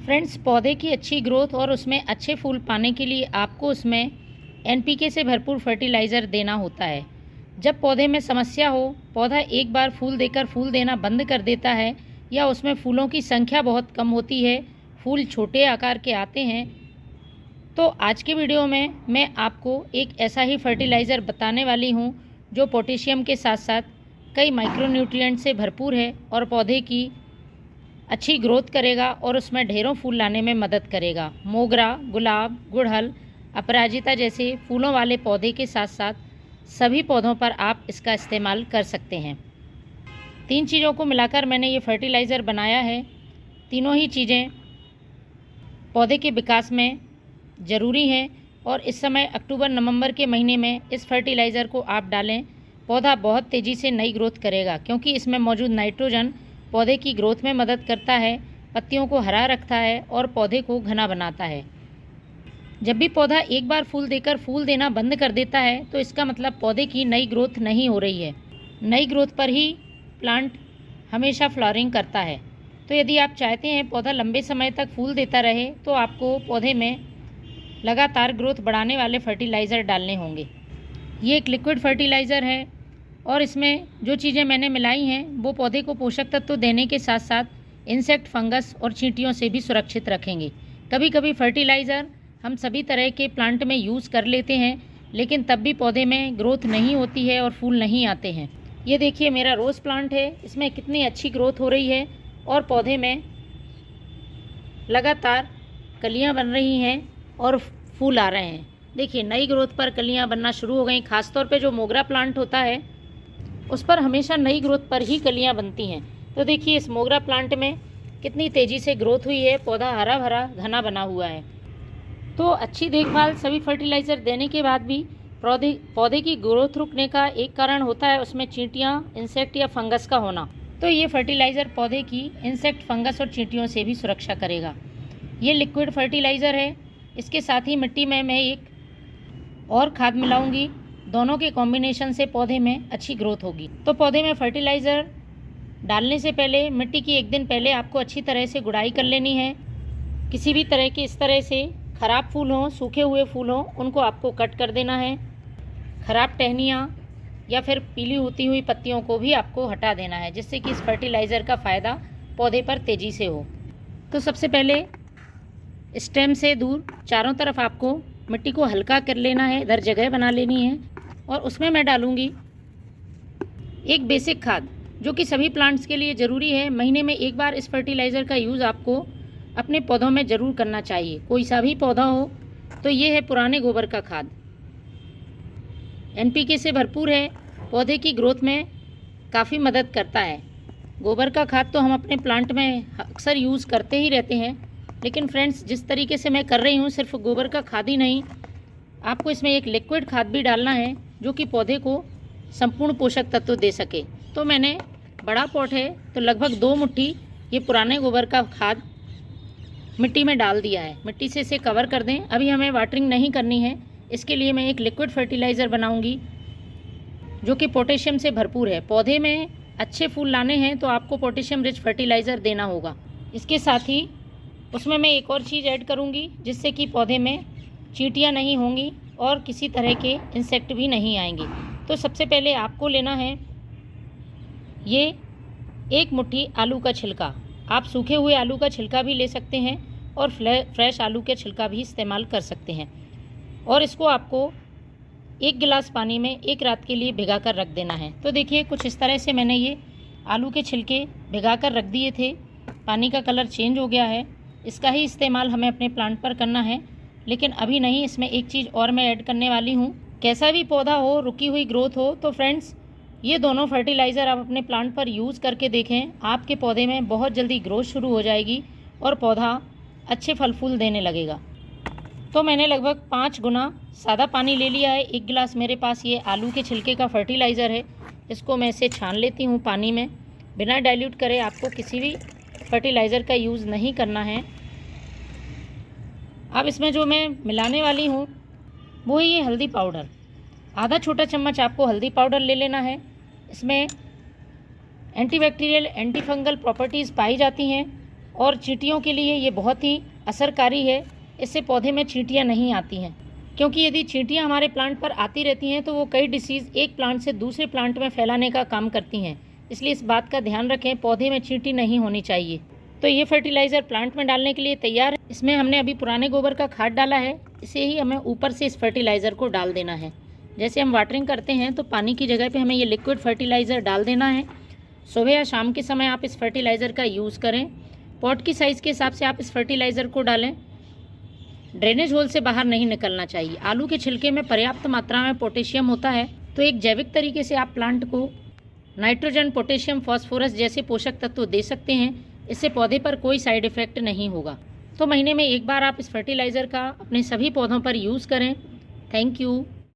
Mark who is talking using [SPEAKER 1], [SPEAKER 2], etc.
[SPEAKER 1] Friends, पौधे की अच्छी ग्रोथ और उसमें अच्छे फूल पाने के लिए आपको उसमें एनपीके से भरपूर फर्टिलाइज़र देना होता है। जब पौधे में समस्या हो, पौधा एक बार फूल देकर फूल देना बंद कर देता है या उसमें फूलों की संख्या बहुत कम होती है, फूल छोटे आकार के आते हैं, तो आज के वीडियो में मैं आपको एक ऐसा ही फर्टिलाइज़र बताने वाली हूँ जो पोटेशियम के साथ साथ कई माइक्रोन्यूट्रिएंट से भरपूर है और पौधे की अच्छी ग्रोथ करेगा और उसमें ढेरों फूल लाने में मदद करेगा। मोगरा, गुलाब, गुड़हल, अपराजिता जैसे फूलों वाले पौधे के साथ साथ सभी पौधों पर आप इसका इस्तेमाल कर सकते हैं। 3 चीज़ों को मिलाकर मैंने ये फर्टिलाइज़र बनाया है। तीनों ही चीज़ें पौधे के विकास में ज़रूरी हैं और इस समय अक्टूबर-नवंबर के महीने में इस फर्टिलाइज़र को आप डालें, पौधा बहुत तेज़ी से नई ग्रोथ करेगा क्योंकि इसमें मौजूद नाइट्रोजन पौधे की ग्रोथ में मदद करता है, पत्तियों को हरा रखता है और पौधे को घना बनाता है। जब भी पौधा एक बार फूल देकर फूल देना बंद कर देता है तो इसका मतलब पौधे की नई ग्रोथ नहीं हो रही है। नई ग्रोथ पर ही प्लांट हमेशा फ्लावरिंग करता है। तो यदि आप चाहते हैं पौधा लंबे समय तक फूल देता रहे तो आपको पौधे में लगातार ग्रोथ बढ़ाने वाले फर्टिलाइज़र डालने होंगे। ये एक लिक्विड फर्टिलाइज़र है और इसमें जो चीज़ें मैंने मिलाई हैं वो पौधे को पोषक तत्व देने के साथ साथ इंसेक्ट, फंगस और चींटियों से भी सुरक्षित रखेंगे। कभी कभी फर्टिलाइज़र हम सभी तरह के प्लांट में यूज़ कर लेते हैं, लेकिन तब भी पौधे में ग्रोथ नहीं होती है और फूल नहीं आते हैं। ये देखिए मेरा रोज़ प्लांट है, इसमें कितनी अच्छी ग्रोथ हो रही है और पौधे में लगातार कलियाँ बन रही हैं और फूल आ रहे हैं। देखिए नई ग्रोथ पर कलियाँ बनना शुरू हो गई। खासतौर पे जो मोगरा प्लांट होता है उस पर हमेशा नई ग्रोथ पर ही कलियाँ बनती हैं। तो देखिए इस मोगरा प्लांट में कितनी तेज़ी से ग्रोथ हुई है, पौधा हरा भरा घना बना हुआ है। तो अच्छी देखभाल सभी फर्टिलाइज़र देने के बाद भी पौधे की ग्रोथ रुकने का एक कारण होता है उसमें चींटियाँ, इंसेक्ट या फंगस का होना। तो ये फर्टिलाइज़र पौधे की इंसेक्ट, फंगस और चींटियों से भी सुरक्षा करेगा। ये लिक्विड फर्टिलाइज़र है। इसके साथ ही मिट्टी में मैं एक और खाद मिलाऊंगी। दोनों के कॉम्बिनेशन से पौधे में अच्छी ग्रोथ होगी। तो पौधे में फर्टिलाइज़र डालने से पहले मिट्टी की एक दिन पहले आपको अच्छी तरह से गुड़ाई कर लेनी है। किसी भी तरह के इस तरह से ख़राब फूल हों, सूखे हुए फूल हों, उनको आपको कट कर देना है। ख़राब टहनियाँ या फिर पीली होती हुई पत्तियों को भी आपको हटा देना है, जिससे कि इस फर्टिलाइज़र का फ़ायदा पौधे पर तेज़ी से हो। तो सबसे पहले स्टेम से दूर चारों तरफ आपको मिट्टी को हल्का कर लेना है, इधर जगह बना लेनी है और उसमें मैं डालूंगी एक बेसिक खाद जो कि सभी प्लांट्स के लिए ज़रूरी है। महीने में एक बार इस फर्टिलाइज़र का यूज़ आपको अपने पौधों में ज़रूर करना चाहिए। कोई सा भी पौधा हो तो ये है पुराने गोबर का खाद। एनपीके से भरपूर है, पौधे की ग्रोथ में काफ़ी मदद करता है। गोबर का खाद तो हम अपने प्लांट में अक्सर यूज़ करते ही रहते हैं, लेकिन फ्रेंड्स जिस तरीके से मैं कर रही हूँ सिर्फ गोबर का खाद ही नहीं, आपको इसमें एक लिक्विड खाद भी डालना है जो कि पौधे को संपूर्ण पोषक तत्व दे सके। तो मैंने बड़ा पॉट है तो लगभग 2 मुट्ठी ये पुराने गोबर का खाद मिट्टी में डाल दिया है। मिट्टी से इसे कवर कर दें। अभी हमें वाटरिंग नहीं करनी है, इसके लिए मैं एक लिक्विड फर्टिलाइज़र बनाऊंगी जो कि पोटेशियम से भरपूर है। पौधे में अच्छे फूल लाने हैं तो आपको पोटेशियम रिच फर्टिलाइज़र देना होगा। इसके साथ ही उसमें मैं एक और चीज़ ऐड करूंगी जिससे कि पौधे में चींटियाँ नहीं होंगी और किसी तरह के इंसेक्ट भी नहीं आएंगे। तो सबसे पहले आपको लेना है ये 1 मुट्ठी आलू का छिलका। आप सूखे हुए आलू का छिलका भी ले सकते हैं और फ्रेश आलू के छिलका भी इस्तेमाल कर सकते हैं। और इसको आपको 1 गिलास पानी में 1 रात के लिए भिगा कर रख देना है। तो देखिए कुछ इस तरह से मैंने ये आलू के छिलके भिगा कर रख दिए थे। पानी का कलर चेंज हो गया है। इसका ही इस्तेमाल हमें अपने प्लांट पर करना है, लेकिन अभी नहीं। इसमें एक चीज़ और मैं ऐड करने वाली हूँ। कैसा भी पौधा हो, रुकी हुई ग्रोथ हो, तो फ्रेंड्स ये दोनों फर्टिलाइज़र आप अपने प्लांट पर यूज़ करके देखें। आपके पौधे में बहुत जल्दी ग्रोथ शुरू हो जाएगी और पौधा अच्छे फल फूल देने लगेगा। तो मैंने लगभग 5 गुना सादा पानी ले लिया है। 1 गिलास मेरे पास ये आलू के छिलके का फर्टिलाइज़र है। इसको मैं इसे छान लेती हूँ पानी में, बिना डाइल्यूट करे। आपको किसी भी फर्टिलाइज़र का यूज़ नहीं करना है। अब इसमें जो मैं मिलाने वाली हूँ वो है ये हल्दी पाउडर। आधा छोटा चम्मच आपको हल्दी पाउडर ले लेना है। इसमें एंटीबैक्टीरियल, एंटी फंगल प्रॉपर्टीज़ पाई जाती हैं और चींटियों के लिए ये बहुत ही असरकारी है। इससे पौधे में चींटियाँ नहीं आती हैं, क्योंकि यदि चींटियाँ हमारे प्लांट पर आती रहती हैं तो वो कई डिसीज़ एक प्लांट से दूसरे प्लांट में फैलाने का काम करती हैं। इसलिए इस बात का ध्यान रखें, पौधे में चींटी नहीं होनी चाहिए। तो ये फर्टिलाइज़र प्लांट में डालने के लिए तैयार है। इसमें हमने अभी पुराने गोबर का खाद डाला है, इसे ही हमें ऊपर से इस फर्टिलाइज़र को डाल देना है। जैसे हम वाटरिंग करते हैं तो पानी की जगह पे हमें ये लिक्विड फर्टिलाइज़र डाल देना है। सुबह या शाम के समय आप इस फर्टिलाइज़र का यूज़ करें। पॉट की साइज़ के हिसाब से आप इस फर्टिलाइज़र को डालें। ड्रेनेज होल से बाहर नहीं निकलना चाहिए। आलू के छिलके में पर्याप्त मात्रा में पोटेशियम होता है, तो एक जैविक तरीके से आप प्लांट को नाइट्रोजन, पोटेशियम, फास्फोरस जैसे पोषक तत्व दे सकते हैं। इससे पौधे पर कोई साइड इफ़ेक्ट नहीं होगा। तो महीने में एक बार आप इस फर्टिलाइज़र का अपने सभी पौधों पर यूज़ करें। Thank you.